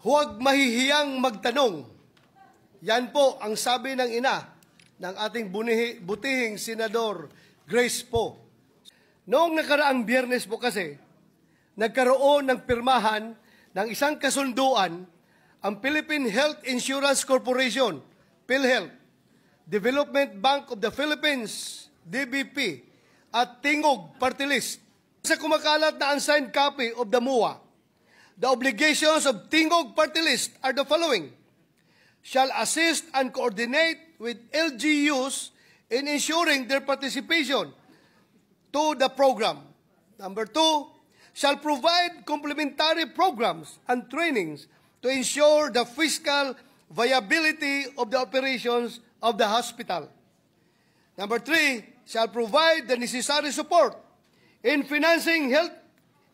Huwag mahihiyang magtanong. Yan po ang sabi ng ina ng ating butihing Senador Grace Poe. Noong nakaraang Biyernes po kasi, nagkaroon ng pirmahan ng isang kasunduan ang Philippine Health Insurance Corporation, PhilHealth, Development Bank of the Philippines, DBP, at Tingog Party List. Sa kumakalat na unsigned copy of the MUA, the obligations of Tingog Party List are the following: shall assist and coordinate with LGUs in ensuring their participation to the program. Number 2, shall provide complementary programs and trainings to ensure the fiscal viability of the operations of the hospital. Number 3, shall provide the necessary support in financing health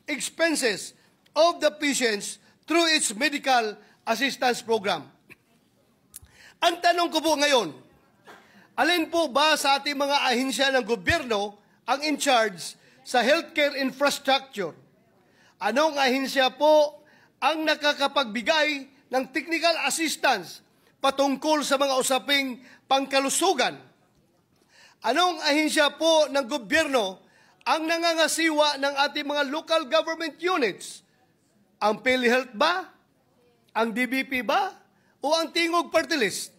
expenses of the patients through its medical assistance program. Ang tanong ko po ngayon, alin po ba sa ating mga ahensya ng gobyerno ang in charge sa healthcare infrastructure? Anong ahensya po ang nakakapagbigay ng technical assistance patungkol sa mga usaping pangkalusugan? Anong ahensya po ng gobyerno ang nangangasiwa ng ating mga local government units? Ang PhilHealth ba? Ang DBP ba? O ang Tingog Party List?